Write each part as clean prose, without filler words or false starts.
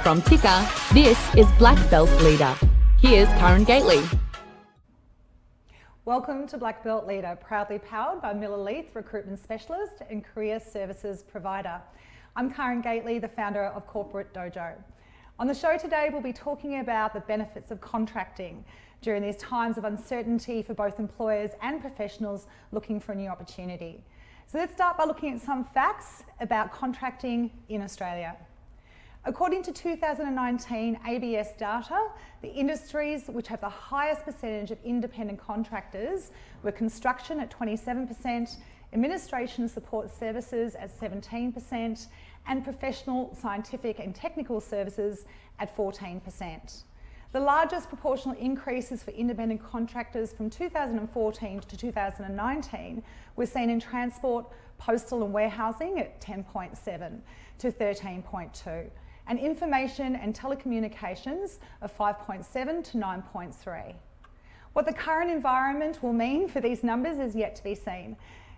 From Ticker, this is Black Belt Leader. Here's Karen Gately. Welcome to Black Belt Leader, proudly powered by Miller Leith, recruitment specialist and career services provider. I'm Karen Gately, the founder of Corporate Dojo. On the show today, we'll be talking about the benefits of contracting during these times of uncertainty for both employers and professionals looking for a new opportunity. So let's start by looking at some facts about contracting in Australia. According to 2019 ABS data, the industries which have the highest percentage of independent contractors were construction at 27%, administration and support services at 17%, and professional, scientific and technical services at 14%. The largest proportional increases for independent contractors from 2014 to 2019 were seen in transport, postal and warehousing at 10.7 to 13.2, and information and telecommunications of 5.7 to 9.3. What the current environment will mean for these numbers is yet to be seen.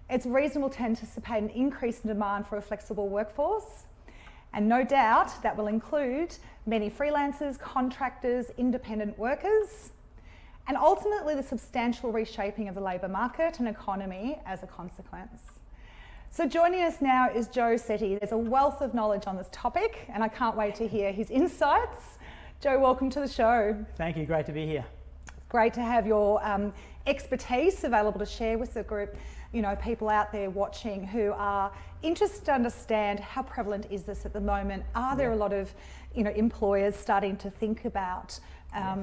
It's reasonable to anticipate an increase in demand for a flexible workforce, and no doubt that will include many freelancers, contractors, independent workers, and ultimately the substantial reshaping of the labour market and economy as a consequence. So joining us now is Joe Setti. There's a wealth of knowledge on this topic and I can't wait to hear his insights. Joe, welcome to the show. Thank you, great to be here. Great to have your expertise available to share with the group, people out there watching who are interested to understand how prevalent is this at the moment. Are there a lot of employers starting to think about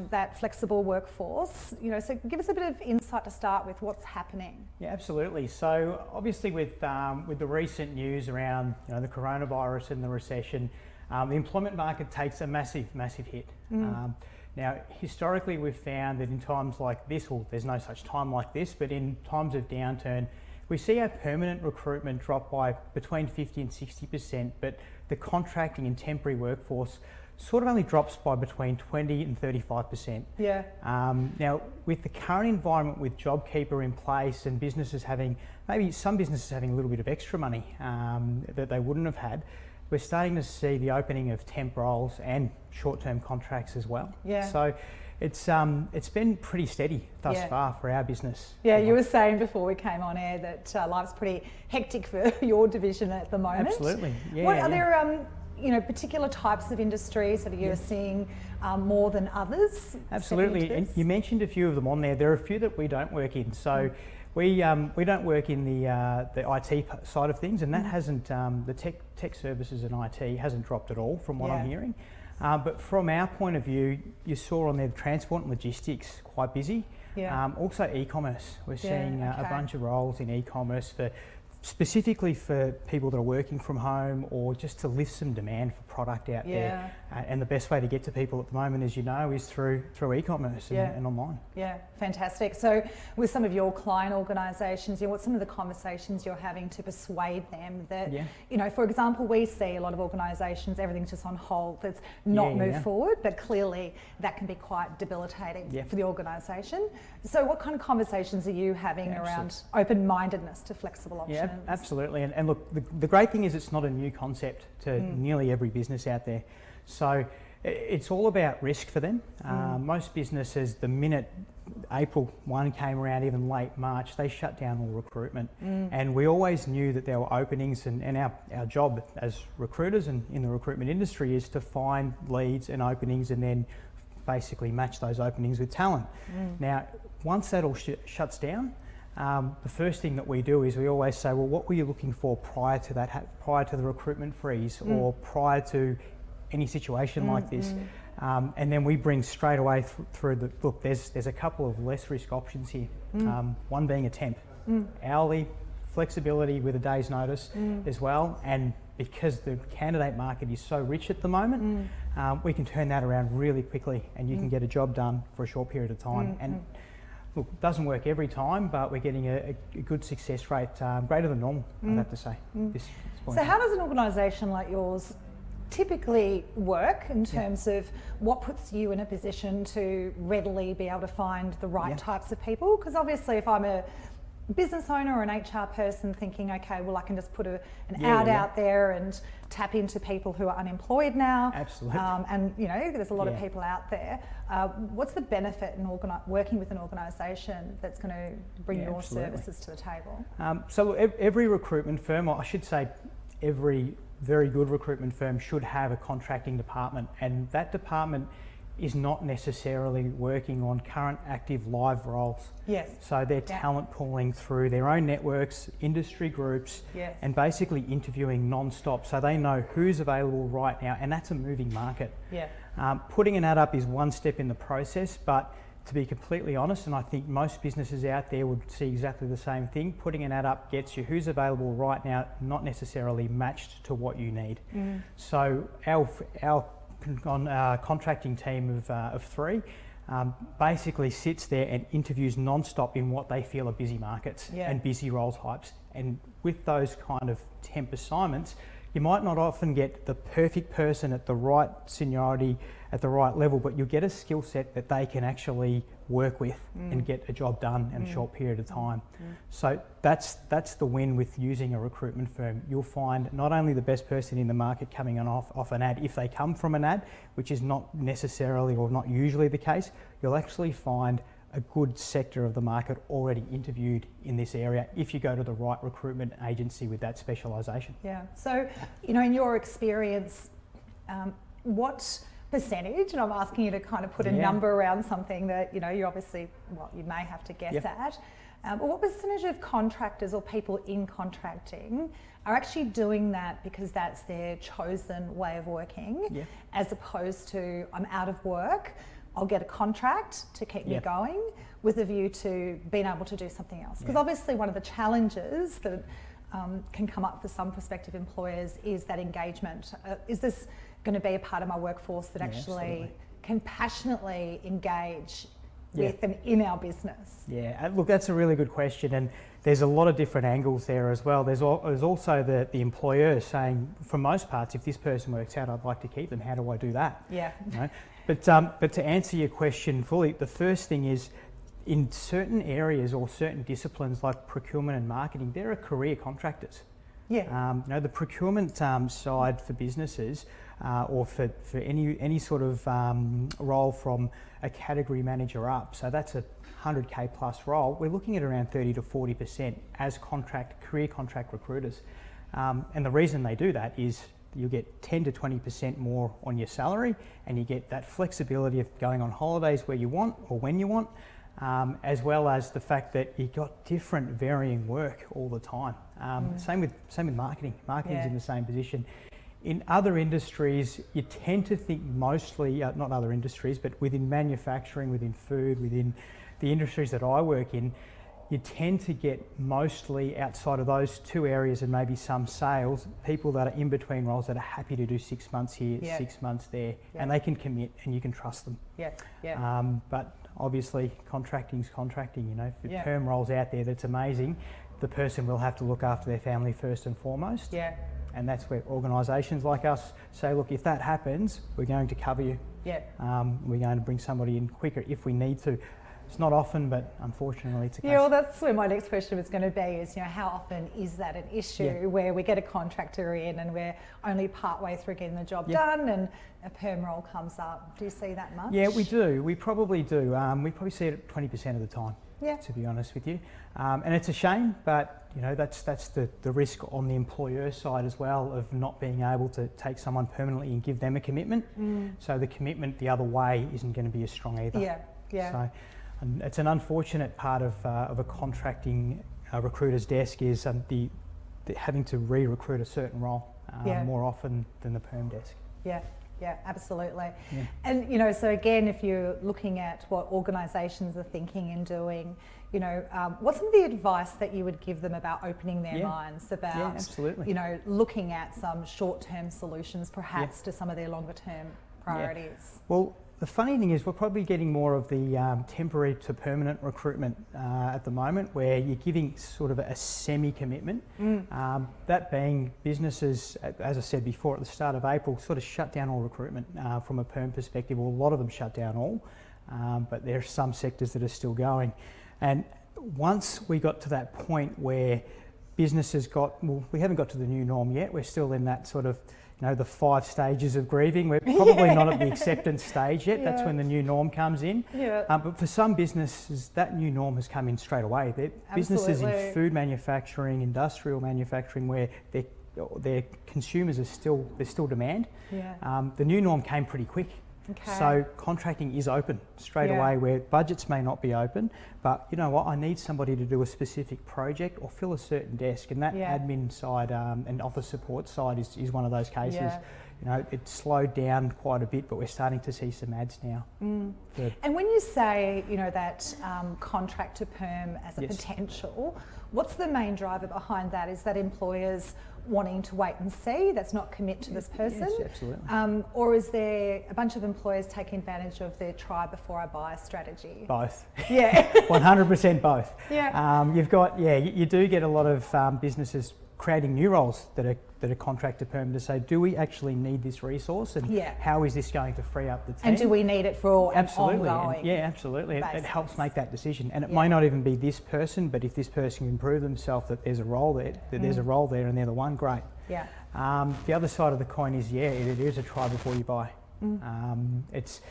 that flexible workforce? So give us a bit of insight to start with what's happening. Yeah, absolutely. So obviously with the recent news around the coronavirus and the recession, the employment market takes a massive hit. Now, historically, we've found that in times like this, well, there's no such time like this, but in times of downturn, we see our permanent recruitment drop by between 50 and 60%, but the contracting and temporary workforce sort of only drops by between 20 and 35%. Yeah. Now, with the current environment with JobKeeper in place and maybe some businesses having a little bit of extra money that they wouldn't have had, we're starting to see the opening of temp roles and short-term contracts as well. Yeah. So it's been pretty steady thus far for our business. Yeah, you were saying before we came on air that life's pretty hectic for your division at the moment. Absolutely. Yeah. What are there particular types of industries that you're seeing more than others? Absolutely. And you mentioned a few of them on there. There are a few that we don't work in. So we don't work in the IT side of things, and that hasn't the tech services and IT hasn't dropped at all from what I'm hearing. But from our point of view, you saw on there the transport and logistics quite busy. Yeah. Also e-commerce. We're seeing a bunch of roles in e-commerce specifically for people that are working from home or just to lift some demand for product out there. And the best way to get to people at the moment, as you know, is through e-commerce and online. Yeah, fantastic. So with some of your client organisations, what's some of the conversations you're having to persuade them that, for example, we see a lot of organisations, everything's just on hold, that's not moved forward, but clearly that can be quite debilitating for the organisation. So what kind of conversations are you having around open-mindedness to flexible options? Yeah, absolutely. And look, the great thing is it's not a new concept to nearly every business out there. So it's all about risk for them. Most businesses, the minute April 1 came around, even late March, they shut down all recruitment. And we always knew that there were openings, and our job as recruiters and in the recruitment industry is to find leads and openings and then basically match those openings with talent. Now, once that all shuts down, the first thing that we do is we always say, well, what were you looking for prior to that, prior to the recruitment freeze or prior to any situation like this? And then we bring straight away through the, look, there's a couple of less risk options here. One being a temp, hourly, flexibility with a day's notice as well. And because the candidate market is so rich at the moment, we can turn that around really quickly and you can get a job done for a short period of time. And look, it doesn't work every time, but we're getting a good success rate, greater than normal, I'd have to say. This point. So how does an organisation like yours typically work in terms of what puts you in a position to readily be able to find the right types of people? Because obviously if I'm a business owner or an HR person thinking, okay, well, I can just put an ad out there and tap into people who are unemployed now. Absolutely. And there's a lot of people out there. What's the benefit in working with an organisation that's going to bring your services to the table? So every recruitment firm, or I should say every very good recruitment firm, should have a contracting department, and that department is not necessarily working on current active live roles. Yes. So they're talent pooling through their own networks, industry groups, and basically interviewing non-stop, so they know who's available right now, and that's a moving market. Yeah. Putting an ad up is one step in the process, but to be completely honest, and I think most businesses out there would see exactly the same thing, putting an ad up gets you who's available right now, not necessarily matched to what you need. So our contracting team of 3 basically sits there and interviews non-stop in what they feel are busy markets and busy role types. And with those kind of temp assignments, you might not often get the perfect person at the right seniority, at the right level, but you'll get a skill set that they can actually work with and get a job done in a short period of time. So that's the win with using a recruitment firm. You'll find not only the best person in the market coming off an ad, if they come from an ad, which is not necessarily or not usually the case, you'll actually find a good sector of the market already interviewed in this area if you go to the right recruitment agency with that specialisation. Yeah. So, in your experience, what percentage, and I'm asking you to kind of put a number around something that, you obviously, you may have to guess at, but what percentage of contractors or people in contracting are actually doing that because that's their chosen way of working, as opposed to, I'm out of work, I'll get a contract to keep me going with a view to being able to do something else. Because obviously one of the challenges that can come up for some prospective employers is that engagement. Is this going to be a part of my workforce that actually can passionately engage with and in our business? Yeah, look, that's a really good question, and there's a lot of different angles there as well. There's also the employer saying, for most parts, if this person works out, I'd like to keep them. How do I do that? Yeah. But to answer your question fully, the first thing is, in certain areas or certain disciplines like procurement and marketing, there are career contractors. Yeah. The procurement side for businesses or for any sort of role from a category manager up, so that's a 100k plus role, we're looking at around 30 to 40% as career contract recruiters. And the reason they do that is you get 10 to 20% more on your salary, and you get that flexibility of going on holidays where you want or when you want, as well as the fact that you got different varying work all the time. Same with marketing. Marketing's in the same position. In other industries, you tend to think mostly, not other industries, but within manufacturing, within food, within the industries that I work in, you tend to get mostly outside of those 2 areas and maybe some sales, people that are in between roles that are happy to do 6 months here, 6 months there, and they can commit and you can trust them. But obviously contracting's contracting, if perm roles out there, that's amazing. The person will have to look after their family first and foremost. And that's where organisations like us say, look, if that happens, we're going to cover you. We're going to bring somebody in quicker if we need to. It's not often, but unfortunately it's a case. Yeah, well, that's where my next question was going to be is, how often is that an issue where we get a contractor in and we're only part way through getting the job done and a perm role comes up? Do you see that much? Yeah, we do. We probably do. We probably see it 20% of the time, to be honest with you. And it's a shame, but that's the risk on the employer side as well of not being able to take someone permanently and give them a commitment. So the commitment the other way isn't going to be as strong either. So, and it's an unfortunate part of a contracting recruiter's desk is the having to re-recruit a certain role more often than the perm desk. Yeah, absolutely. And so again, if you're looking at what organisations are thinking and doing, what's some of the advice that you would give them about opening their minds about, absolutely. Looking at some short-term solutions perhaps to some of their longer-term priorities? Well, the funny thing is we're probably getting more of the temporary to permanent recruitment at the moment, where you're giving sort of a semi-commitment. That being businesses, as I said before at the start of April, sort of shut down all recruitment from a perm perspective. Well, a lot of them shut down all, but there are some sectors that are still going. And once we got to that point where businesses we haven't got to the new norm yet. We're still in that sort of, the 5 stages of grieving. We're probably not at the acceptance stage yet. That's when the new norm comes in. Yeah. But for some businesses, that new norm has come in straight away. Businesses in food manufacturing, industrial manufacturing, where their consumers there's still demand. Yeah. The new norm came pretty quick. Okay. So contracting is open straight away, where budgets may not be open, but you know what, I need somebody to do a specific project or fill a certain desk, and that admin side and office support side is one of those cases. Yeah. It slowed down quite a bit, but we're starting to see some ads now. And when you say, that contract to perm as a potential, what's the main driver behind that? Is that employers wanting to wait and see, that's not commit to this person? Yes, absolutely. Or is there a bunch of employers taking advantage of their try before I buy strategy? Both. Yeah. 100% both. Yeah. You've got, you do get a lot of businesses creating new roles that are contract to perm to say, do we actually need this resource, and how is this going to free up the team? And do we need it for absolutely ongoing? Absolutely. It helps make that decision, and it may not even be this person, but if this person can prove themselves that there's a role there, and they're the one, great. Yeah. The other side of the coin is it is a try before you buy. It's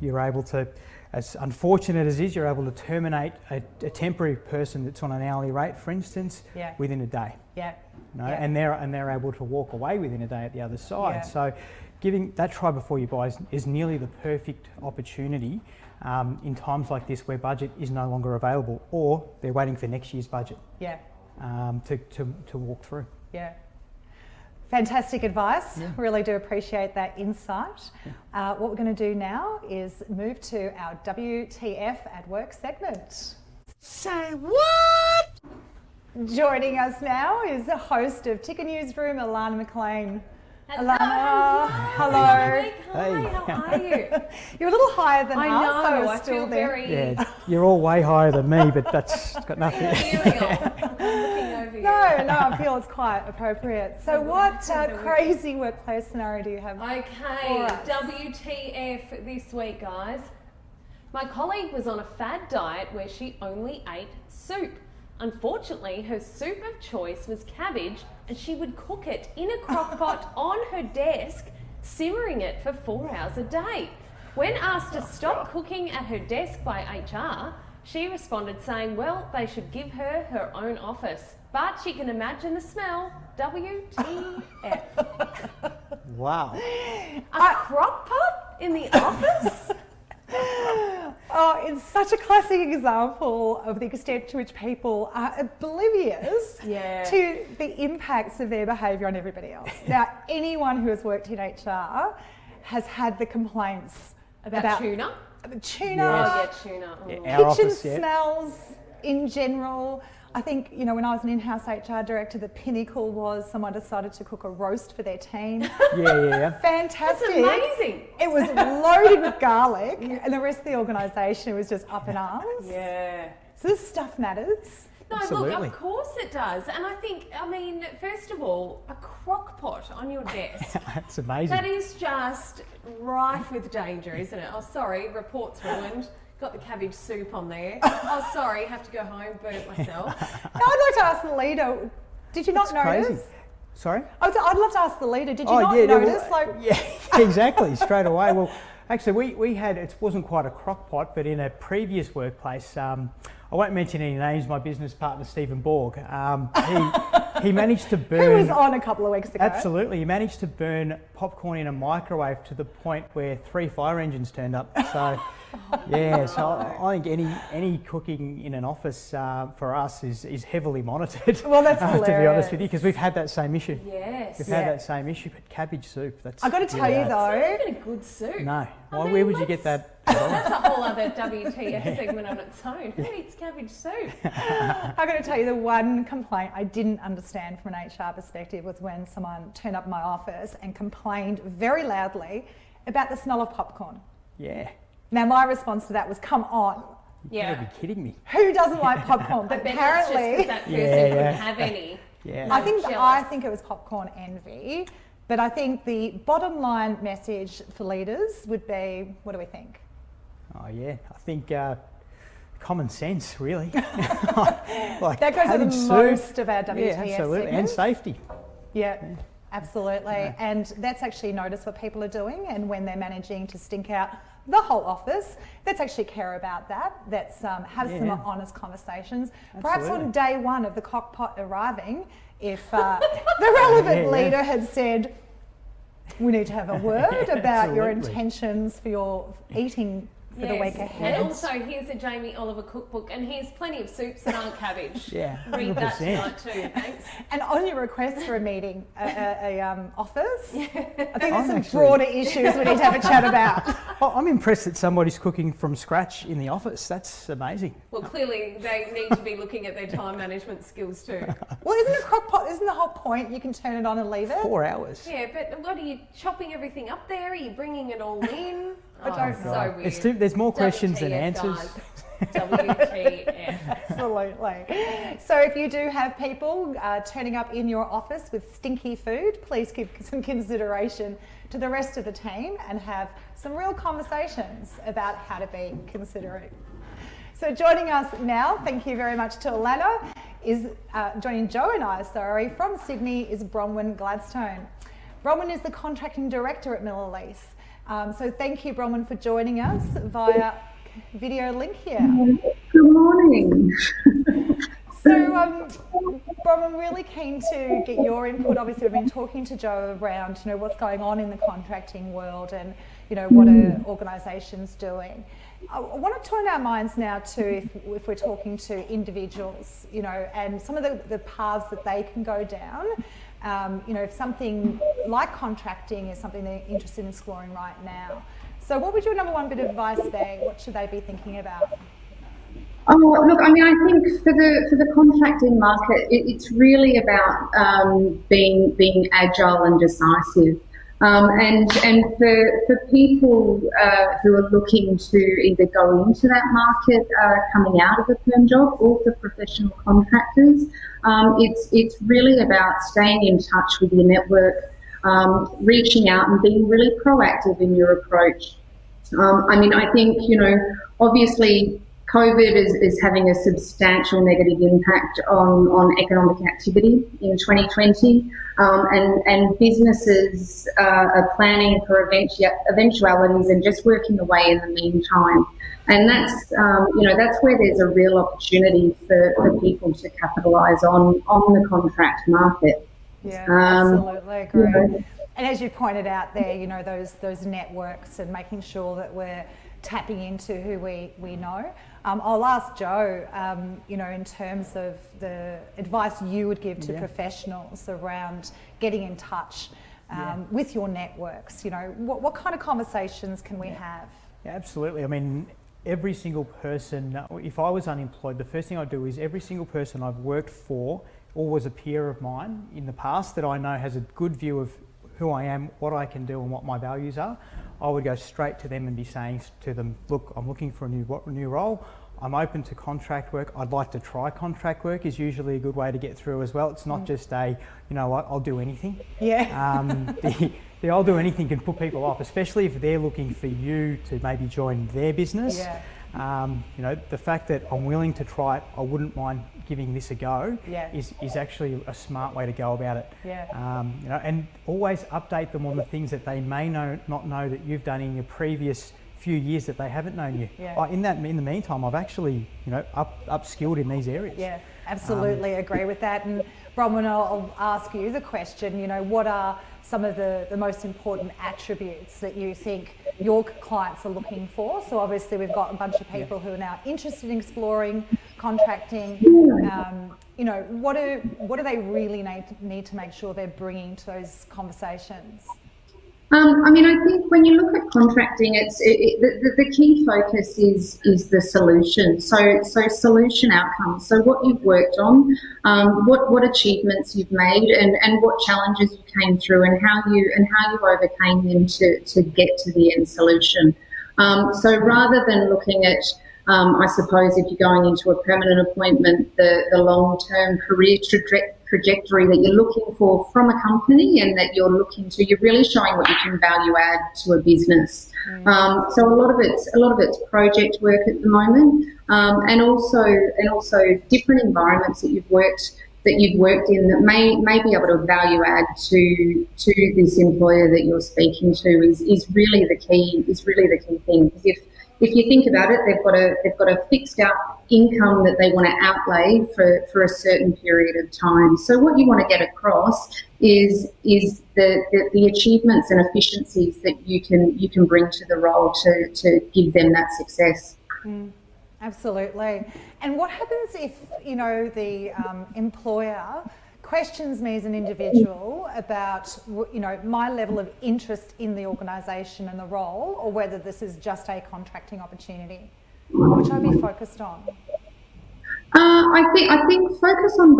you're able to, as unfortunate as it is, you're able to terminate a temporary person that's on an hourly rate, for instance, within a day. Yeah. And they're able to walk away within a day at the other side. Yeah. So giving that try before you buy is nearly the perfect opportunity in times like this where budget is no longer available, or they're waiting for next year's budget. Yeah. To walk through. Yeah. Fantastic advice. Yeah. Really do appreciate that insight. Yeah. What we're going to do now is move to our WTF at Work segment. Say what? Joining us now is the host of Ticker Newsroom, Alana McLean. Hello. Alana, hello. Hi, Hey. how are you? You're a little higher than us. I know, so I feel very... Yeah, you're all way higher than me, but that's got nothing... No, I feel it's quite appropriate. So what crazy workplace scenario do you have? Okay, WTF this week, guys. My colleague was on a fad diet where she only ate soup. Unfortunately, her soup of choice was cabbage, and she would cook it in a crock pot on her desk, simmering it for 4 hours a day. When asked to stop cooking at her desk by HR, she responded saying, well, they should give her her own office. But she can imagine the smell. WTF. Wow. A crock pot in the office? Oh, it's such a classic example of the extent to which people are oblivious to the impacts of their behaviour on everybody else. Now, anyone who has worked in HR has had the complaints about tuna? Tuna. Oh, yeah, tuna. Oh. Our Kitchen office, smells in general. I think, when I was an in-house HR director, the pinnacle was someone decided to cook a roast for their team. Yeah. Fantastic. That's amazing. It was loaded with garlic, and the rest of the organisation was just up in arms. Yeah. So this stuff matters. No, Absolutely. look, of course it does. And I think, first of all, a crock pot on your desk. That's amazing. That is just rife with danger, isn't it? Oh, sorry, report's ruined. Got the cabbage soup on there. Oh, sorry, have to go home, burnt myself. Now, I'd like to ask the leader, did you not notice? Crazy. Sorry? I'd love to ask the leader, did you not notice? Exactly, straight away. Well, actually, we had, it wasn't quite a crock pot, but in a previous workplace, I won't mention any names, my business partner, Stephen Borg, he managed to burn... Who was on a couple of weeks ago. Absolutely, he managed to burn popcorn in a microwave to the point where 3 fire engines turned up. So, so I think any cooking in an office for us is heavily monitored. Well, that's hilarious. To be honest with you, because we've had that same issue. Yes. We've had that same issue, but cabbage soup, that's... I've got to tell you though... It's not even a good soup. No. Where would you get that? That's a whole other WTF segment on its own. Who eats cabbage soup? I've got to tell you, the one complaint I didn't understand from an HR perspective was when someone turned up in my office and complained very loudly about the smell of popcorn. Yeah. Now, my response to that was, come on. You gotta be kidding me. Who doesn't like popcorn? But apparently... that person couldn't have any. Yeah. I think it was popcorn envy. But I think the bottom line message for leaders would be, what do we think? Oh yeah, I think common sense, really. Like That goes having with soup, most of our WTF yeah, absolutely, and segments. safety. Yeah, absolutely. And that's actually notice what people are doing, and when they're managing to stink out the whole office, let's actually care about that. Let's have some honest conversations. Perhaps on day one of the cockpot arriving, if the relevant leader had said, we need to have a word about your intentions for your eating for the week ahead. And also, here's a Jamie Oliver cookbook, and here's plenty of soups that aren't cabbage. Yeah, 100%. Read that tonight too, thanks. And on your request for a meeting, office, I think there's some broader issues we need to have a chat about. I'm impressed that somebody's cooking from scratch in the office. That's amazing. Well, clearly they need to be looking at their time management skills too. Well, isn't a crock pot, isn't the whole point you can turn it on and leave it? 4 hours. Yeah, but what are you chopping everything up there? Are you bringing it all in? I don't know. So weird. There's more questions than WTF, answers. guys. WTF. Absolutely. So if you do have people turning up in your office with stinky food, please give some consideration to the rest of the team and have some real conversations about how to be considerate. So joining us now, thank you very much to Alana, is joining Joe and I, from Sydney is Bronwyn Gladstone. Bronwyn is the contracting director at Miller Leith. So thank you, Bronwyn, for joining us via video link here. Good morning. So, Bronwyn, really keen to get your input. Obviously, we've been talking to Joe around, what's going on in the contracting world and, what are organisations doing. I want to turn our minds now to if we're talking to individuals, and some of the paths that they can go down. If something like contracting is something they're interested in exploring right now. So what would your number one bit of advice be? What should they be thinking about? Oh, look, I mean, I think for the contracting market, it's really about being agile and decisive. And for people who are looking to either go into that market coming out of a perm job, or for professional contractors, it's really about staying in touch with your network, reaching out and being really proactive in your approach. I mean, I think, obviously COVID is having a substantial negative impact on economic activity in 2020, and businesses are planning for eventualities and just working away in the meantime. And that's where there's a real opportunity for people to capitalise on the contract market. Yeah, absolutely agree. And as you pointed out there, those networks and making sure that we're tapping into who we know. I'll ask Joe, in terms of the advice you would give to professionals around getting in touch with your networks. What kind of conversations can we have? Yeah, absolutely. I mean, every single person, if I was unemployed, the first thing I'd do is every single person I've worked for or was a peer of mine in the past that I know has a good view of who I am, what I can do and what my values are, I would go straight to them and be saying to them, look, I'm looking for a new role. I'm open to contract work. I'd like to try contract work is usually a good way to get through as well. It's not just I'll do anything. Yeah. The I'll do anything can put people off, especially if they're looking for you to maybe join their business. Yeah. The fact that I'm willing to try it, I wouldn't mind giving this a go, yeah. is actually a smart way to go about it. Yeah. And always update them on the things that they may not know that you've done in your previous few years that they haven't known you. Yeah. In the meantime, I've actually upskilled in these areas. Yeah, absolutely agree with that. And Bronwyn, I'll ask you the question, what are some of the most important attributes that you think your clients are looking for? So obviously we've got a bunch of people who are now interested in exploring contracting. What do they really need to make sure they're bringing to those conversations? I think when you look at contracting, the key focus is the solution. So solution outcomes. So what you've worked on, what achievements you've made, and what challenges you came through, and how you overcame them to get to the end solution. So rather than looking at, I suppose, if you're going into a permanent appointment, the long-term career trajectory that you're looking for from a company, and that you're really showing what you can value add to a business. So a lot of it's project work at the moment, and also different environments that you've worked in that may be able to value add to this employer that you're speaking to is really the key thing. Because if you think about it, they've got a fixed out income that they want to outlay for a certain period of time. So what you want to get across is the achievements and efficiencies that you can bring to the role to give them that success. Absolutely. And what happens if, the employer questions me as an individual about, my level of interest in the organisation and the role, or whether this is just a contracting opportunity? What should I be focused on? I think focus on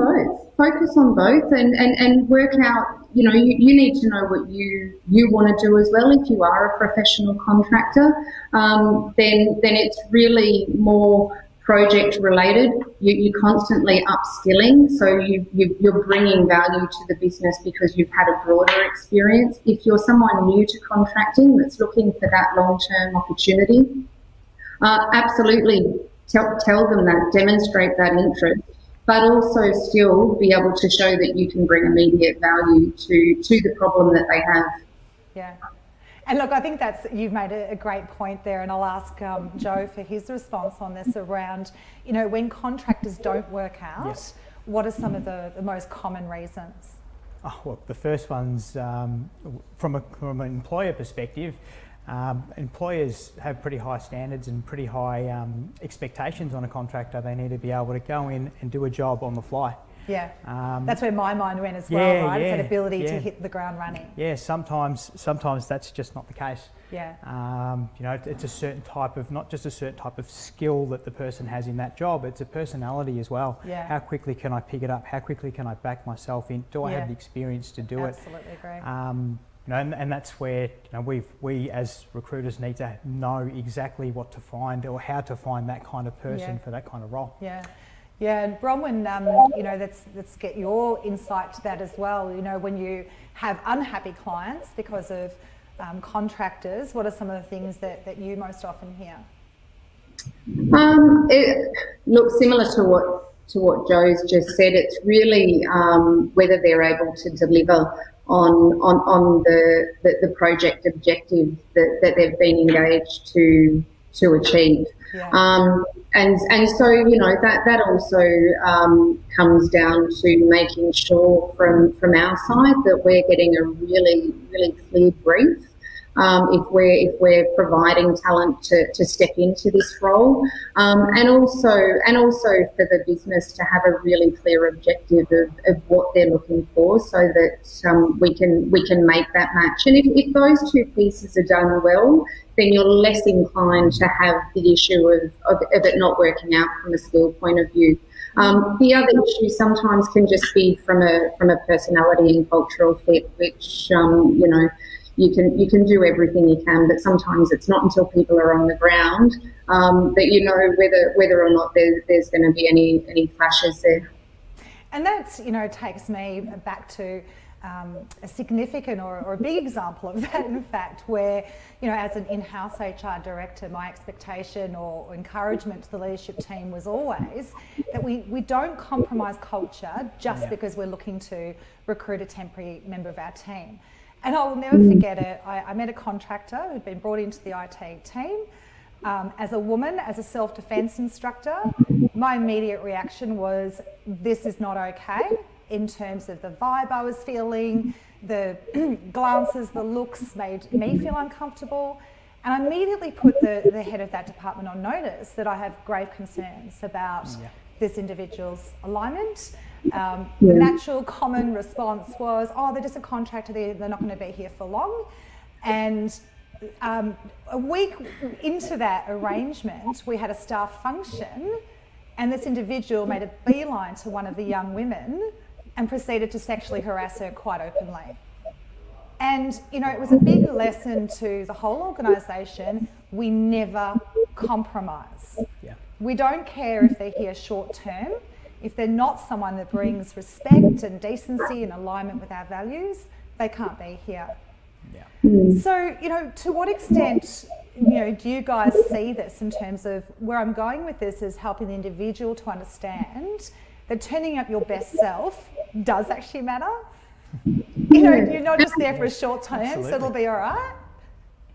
both and work out, you need to know what you want to do as well. If you are a professional contractor, then it's really more project related. You're constantly upskilling, so you're bringing value to the business because you've had a broader experience. If you're someone new to contracting that's looking for that long-term opportunity, absolutely tell them that, demonstrate that interest, but also still be able to show that you can bring immediate value to the problem that they have. Yeah. And look, I think you've made a great point there, and I'll ask Joe for his response on this around, when contractors don't work out, Yes. What are some of the most common reasons? Oh, well, the first one's from an employer perspective. Employers have pretty high standards and pretty high expectations on a contractor. They need to be able to go in and do a job on the fly. Yeah, that's where my mind went as well, right? It's that ability to yeah. hit the ground running. Yeah, sometimes that's just not the case. Yeah. It's a certain type of, not just a certain type of skill that the person has in that job, it's a personality as well. Yeah. How quickly can I pick it up? How quickly can I back myself in? Do I have the experience to do Absolutely agree. and that's where we as recruiters need to know exactly what to find or how to find that kind of person for that kind of role. Yeah. Yeah, and Bronwyn, let's get your insight to that as well. When you have unhappy clients because of contractors, what are some of the things that you most often hear? It looks similar to what Joe's just said. It's really whether they're able to deliver on the project objective that they've been engaged to achieve. Yeah. And so that also comes down to making sure from our side that we're getting a really clear brief. If we're providing talent to step into this role, and also for the business to have a really clear objective of what they're looking for, so that we can make that match. And if those two pieces are done well, then you're less inclined to have the issue of it not working out from a skill point of view. The other issue sometimes can just be from a personality and cultural fit, which you can do everything you can, but sometimes it's not until people are on the ground that whether or not there's going to be any clashes there. And that takes me back to a significant or a big example of that, in fact, where as an in-house HR director, my expectation or encouragement to the leadership team was always that we don't compromise culture just because we're looking to recruit a temporary member of our team. And I will never forget it. I met a contractor who'd been brought into the IT team as a woman, as a self-defense instructor. My immediate reaction was, this is not okay, in terms of the vibe I was feeling, the glances, the looks made me feel uncomfortable. And I immediately put the head of that department on notice that I have grave concerns about this individual's alignment. The natural common response was, oh, they're just a contractor, they're not going to be here for long. And a week into that arrangement, we had a staff function, and this individual made a beeline to one of the young women and proceeded to sexually harass her quite openly. And, it was a big lesson to the whole organisation. We never compromise. Yeah. We don't care if they're here short term. if they're not someone that brings respect and decency and alignment with our values, they can't be here. Yeah. So, to what extent, do you guys see this in terms of where I'm going with this is helping the individual to understand that turning up your best self does actually matter? You're not just there for a short term, so it'll be all right.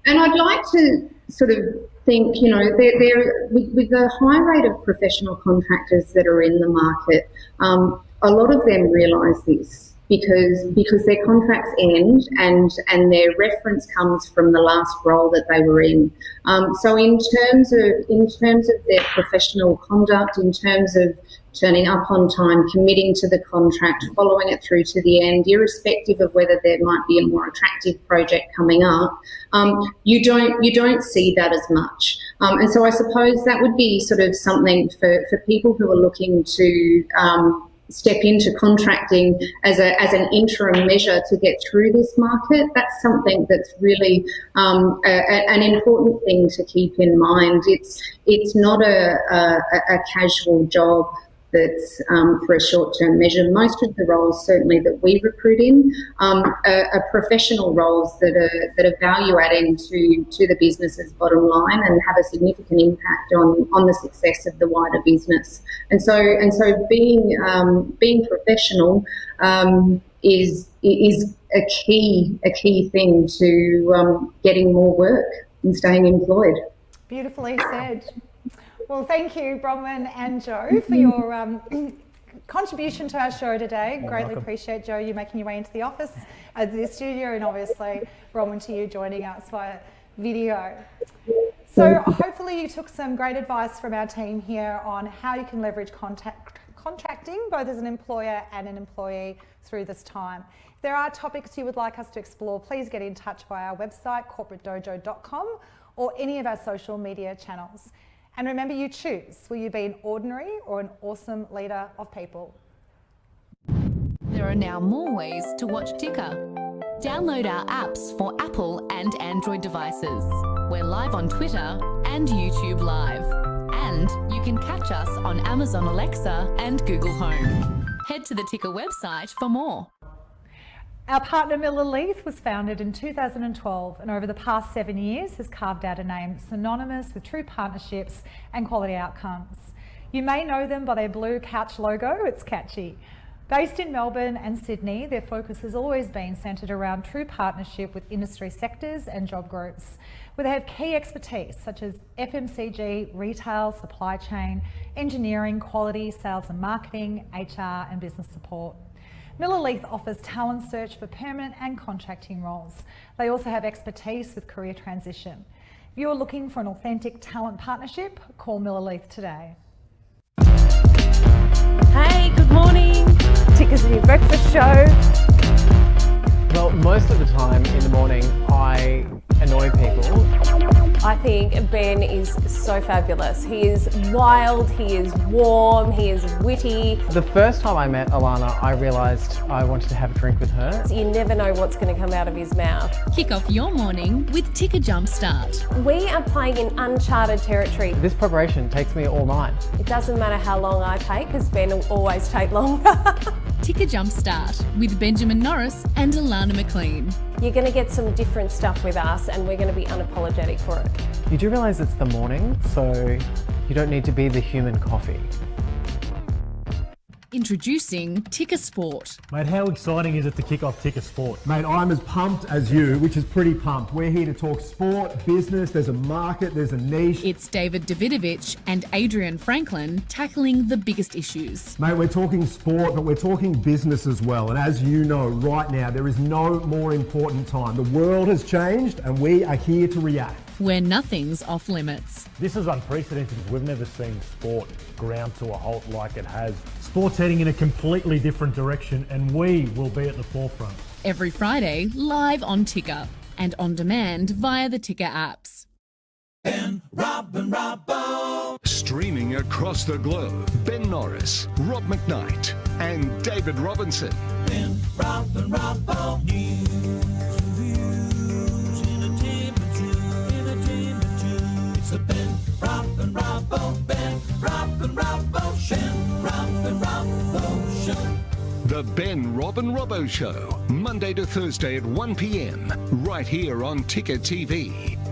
And I'd like to sort of think, with the high rate of professional contractors that are in the market, a lot of them realise this because their contracts end and their reference comes from the last role that they were in. So in terms of their professional conduct, in terms of turning up on time, committing to the contract, following it through to the end, irrespective of whether there might be a more attractive project coming up, you don't see that as much. And so I suppose that would be sort of something for people who are looking to step into contracting as an interim measure to get through this market. That's something that's really an important thing to keep in mind. It's not a casual job that's for a short-term measure. Most of the roles, certainly that we recruit in, are professional roles that are value-adding to the business's bottom line and have a significant impact on the success of the wider business. And so being professional is a key thing to getting more work and staying employed. Beautifully said. Well, thank you, Bronwyn and Joe, for your contribution to our show today. Greatly appreciate, Joe, you making your way into the office, the studio, and obviously, Bronwyn, to you joining us via video. So hopefully you took some great advice from our team here on how you can leverage contracting, both as an employer and an employee through this time. If there are topics you would like us to explore, please get in touch via our website, corporatedojo.com, or any of our social media channels. And remember, you choose. Will you be an ordinary or an awesome leader of people? There are now more ways to watch Ticker. Download our apps for Apple and Android devices. We're live on Twitter and YouTube Live. And you can catch us on Amazon Alexa and Google Home. Head to the Ticker website for more. Our partner Miller Leith was founded in 2012 and over the past 7 years has carved out a name synonymous with true partnerships and quality outcomes. You may know them by their blue couch logo, it's catchy. Based in Melbourne and Sydney, their focus has always been centred around true partnership with industry sectors and job groups, where they have key expertise such as FMCG, retail, supply chain, engineering, quality, sales and marketing, HR and business support. Miller Leith offers talent search for permanent and contracting roles. They also have expertise with career transition. If you're looking for an authentic talent partnership, call Miller Leith today. Hey, good morning. Ticker's your breakfast show. Well, most of the time in the morning, I annoy people. I think Ben is so fabulous. He is wild, he is warm, he is witty. The first time I met Alana, I realised I wanted to have a drink with her. You never know what's going to come out of his mouth. Kick off your morning with Ticker Jumpstart. We are playing in uncharted territory. This preparation takes me all night. It doesn't matter how long I take, because Ben will always take longer. Ticker Jumpstart with Benjamin Norris and Alana McLean. You're going to get some different stuff with us and we're going to be unapologetic for it. You do realise it's the morning, so you don't need to be the human coffee. Introducing Ticker Sport. Mate, how exciting is it to kick off Ticker Sport? Mate, I'm as pumped as you, which is pretty pumped. We're here to talk sport, business, there's a market, there's a niche. It's David Davidovich and Adrian Franklin tackling the biggest issues. Mate, we're talking sport, but we're talking business as well. And as you know, right now, there is no more important time. The world has changed and we are here to react. Where nothing's off limits. This is unprecedented. We've never seen sport ground to a halt like it has. Sport's heading in a completely different direction and we will be at the forefront. Every Friday, live on Ticker and on demand via the Ticker apps. Ben, Rob and Robbo. Streaming across the globe, Ben Norris, Rob McKnight and David Robinson. Ben, Rob and Robbo. News, reviews, entertainment news. It's the Ben, Rob and Robbo. Ben, Rob and Robbo. Ben, Rob and Robbo. The Ben, Rob and Robbo Show, Monday to Thursday at 1 p.m, right here on Ticker TV.